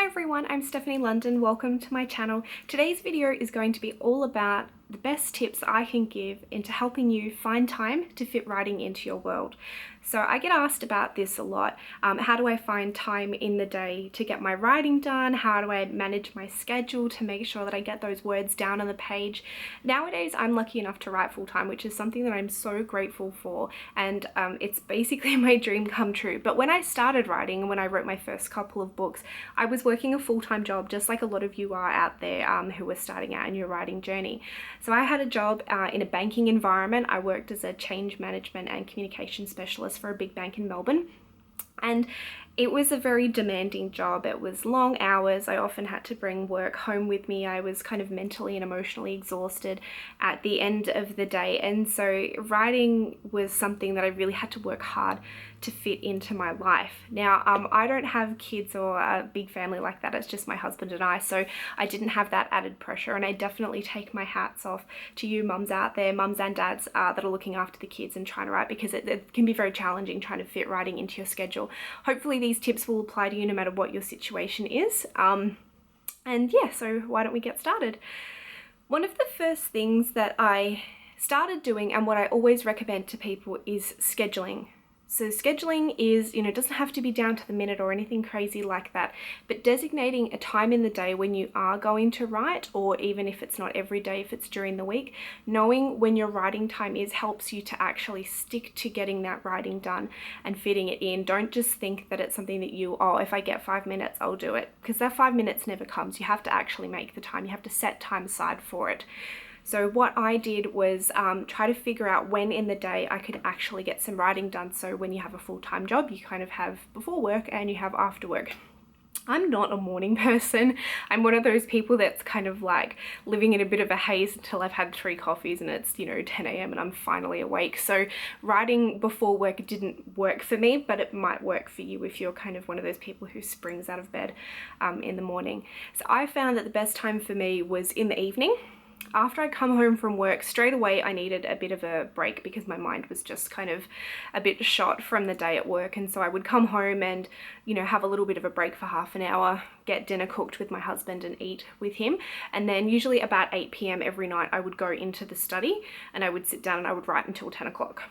Hi everyone, I'm Stephanie London. Welcome to my channel. Today's video is going to be all about the best tips I can give into helping you find time to fit writing into your world. So I get asked about this a lot. How do I find time in the day to get my writing done? How do I manage my schedule to make sure that I get those words down on the page? Nowadays, I'm lucky enough to write full time, which is something that I'm so grateful for. And it's basically my dream come true. But when I started writing and when I wrote my first couple of books, I was working a full-time job, just like a lot of you are out there who are starting out in your writing journey. So I had a job in a banking environment. I worked as a change management and communication specialist for a big bank in Melbourne. And it was a very demanding job. It was long hours. I often had to bring work home with me. I was kind of mentally and emotionally exhausted at the end of the day. And so writing was something that I really had to work hard to fit into my life. Now, I don't have kids or a big family like that. It's just my husband and I. So I didn't have that added pressure. And I definitely take my hats off to you mums out there, mums and dads that are looking after the kids and trying to write, because it can be very challenging trying to fit writing into your schedule. Hopefully these tips will apply to you no matter what your situation is. And yeah, so why don't we get started? One of the first things that I started doing, and what I always recommend to people, is scheduling. So scheduling is, doesn't have to be down to the minute or anything crazy like that, but designating a time in the day when you are going to write, or even if it's not every day, if it's during the week, knowing when your writing time is helps you to actually stick to getting that writing done and fitting it in. Don't just think that it's something that if I get 5 minutes, I'll do it, because that 5 minutes never comes. You have to actually make the time. You have to set time aside for it. So what I did was try to figure out when in the day I could actually get some writing done. So when you have a full-time job, you kind of have before work and you have after work. I'm not a morning person. I'm one of those people that's kind of like living in a bit of a haze until I've had 3 coffees and it's, 10 a.m. and I'm finally awake. So writing before work didn't work for me, but it might work for you if you're kind of one of those people who springs out of bed in the morning. So I found that the best time for me was in the evening. After I come home from work, straight away I needed a bit of a break because my mind was just kind of a bit shot from the day at work. And so I would come home and, have a little bit of a break for half an hour, get dinner cooked with my husband and eat with him. And then usually about 8 p.m. every night I would go into the study and I would sit down and I would write until 10 o'clock.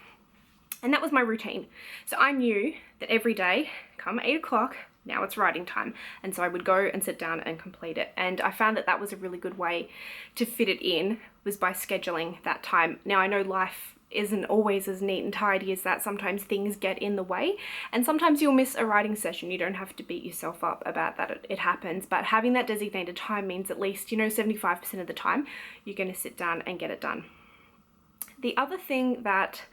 And that was my routine. So I knew that every day, come 8 o'clock, now it's writing time. And so I would go and sit down and complete it. And I found that that was a really good way to fit it in, was by scheduling that time. Now I know life isn't always as neat and tidy as that. Sometimes things get in the way and sometimes you'll miss a writing session. You don't have to beat yourself up about that. It happens. But having that designated time means at least, 75% of the time you're going to sit down and get it done. The other thing that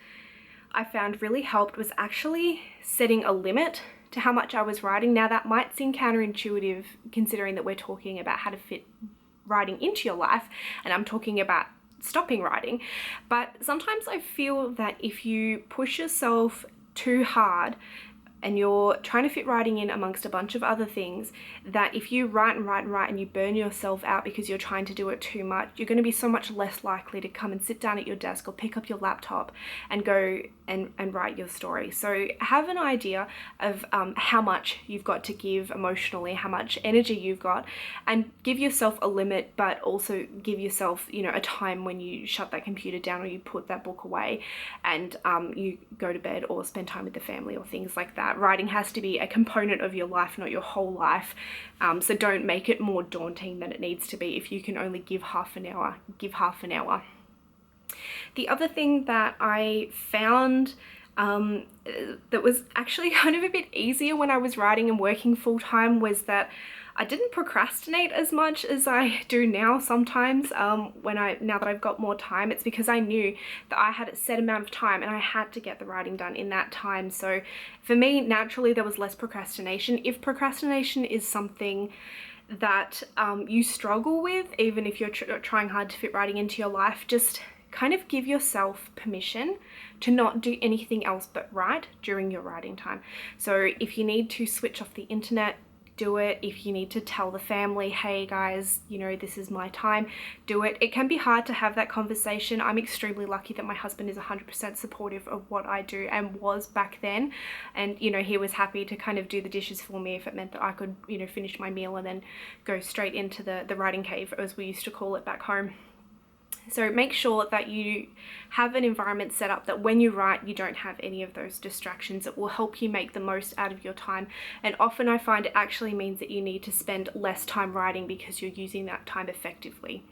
I found really helped was actually setting a limit to how much I was writing. Now that might seem counterintuitive considering that we're talking about how to fit writing into your life, and I'm talking about stopping writing. But sometimes I feel that if you push yourself too hard and you're trying to fit writing in amongst a bunch of other things, that if you write and write and write and you burn yourself out because you're trying to do it too much, you're going to be so much less likely to come and sit down at your desk or pick up your laptop and go and write your story. So have an idea of how much you've got to give emotionally, how much energy you've got, and give yourself a limit, but also give yourself, a time when you shut that computer down or you put that book away and you go to bed or spend time with the family or things like that. Writing has to be a component of your life, not your whole life. So don't make it more daunting than it needs to be. If you can only give half an hour, give half an hour. The other thing that I found that was actually kind of a bit easier when I was writing and working full time was that I didn't procrastinate as much as I do now sometimes now that I've got more time. It's because I knew that I had a set amount of time and I had to get the writing done in that time. So for me, naturally, there was less procrastination. If procrastination is something that you struggle with, even if you're trying hard to fit writing into your life, just kind of give yourself permission to not do anything else but write during your writing time. So if you need to switch off the internet, do it. If you need to tell the family, hey guys, you know, this is my time, do it. It can be hard to have that conversation. I'm extremely lucky that my husband is 100% supportive of what I do, and was back then. And, you know, he was happy to kind of do the dishes for me if it meant that I could, you know, finish my meal and then go straight into the writing cave, as we used to call it back home. So make sure that you have an environment set up that when you write, you don't have any of those distractions. It will help you make the most out of your time. And often I find it actually means that you need to spend less time writing because you're using that time effectively.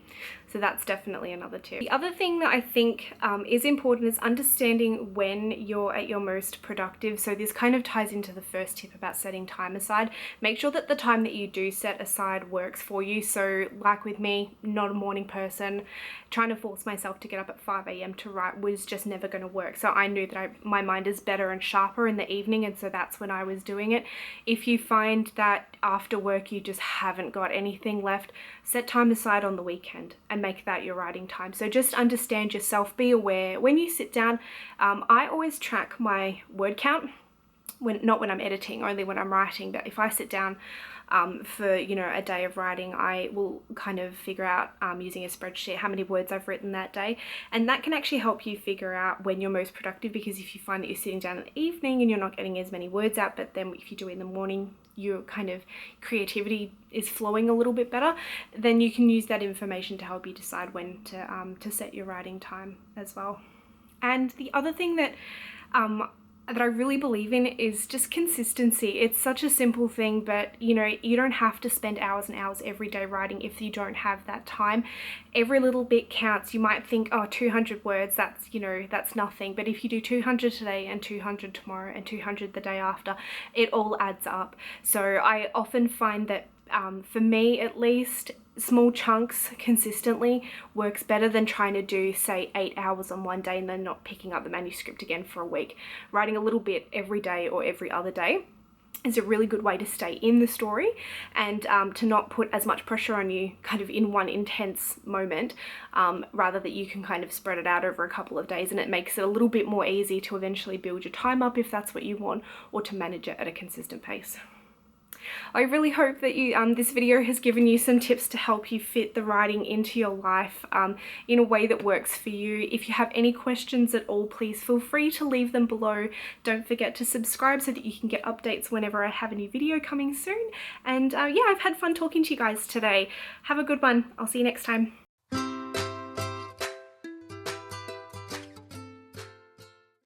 So that's definitely another tip. The other thing that I think is important is understanding when you're at your most productive. So this kind of ties into the first tip about setting time aside. Make sure that the time that you do set aside works for you. So like with me, not a morning person, trying to force myself to get up at 5 a.m. to write was just never going to work. So I knew that my mind is better and sharper in the evening, and so that's when I was doing it. If you find that after work you just haven't got anything left, set time aside on the weekend and make that your writing time. So just understand yourself, be aware. When you sit down, I always track my word count, not when I'm editing, only when I'm writing. But if I sit down for, you know, a day of writing, I will kind of figure out using a spreadsheet how many words I've written that day, and that can actually help you figure out when you're most productive. Because if you find that you're sitting down in the evening and you're not getting as many words out, but then if you do it in the morning, your kind of creativity is flowing a little bit better, then you can use that information to help you decide when to set your writing time as well. And the other thing that I really believe in is just consistency. It's such a simple thing, but you know, you don't have to spend hours and hours every day writing if you don't have that time. Every little bit counts. You might think, oh, 200 words, that's, you know, that's nothing. But if you do 200 today and 200 tomorrow and 200 the day after, it all adds up. So I often find that for me at least, small chunks consistently works better than trying to do, say, 8 hours on one day and then not picking up the manuscript again for a week. Writing a little bit every day or every other day is a really good way to stay in the story and to not put as much pressure on you kind of in one intense moment, rather that you can kind of spread it out over a couple of days, and it makes it a little bit more easy to eventually build your time up if that's what you want, or to manage it at a consistent pace. I really hope that this video has given you some tips to help you fit the writing into your life in a way that works for you. If you have any questions at all, please feel free to leave them below. Don't forget to subscribe so that you can get updates whenever I have a new video coming soon. And yeah, I've had fun talking to you guys today. Have a good one. I'll see you next time.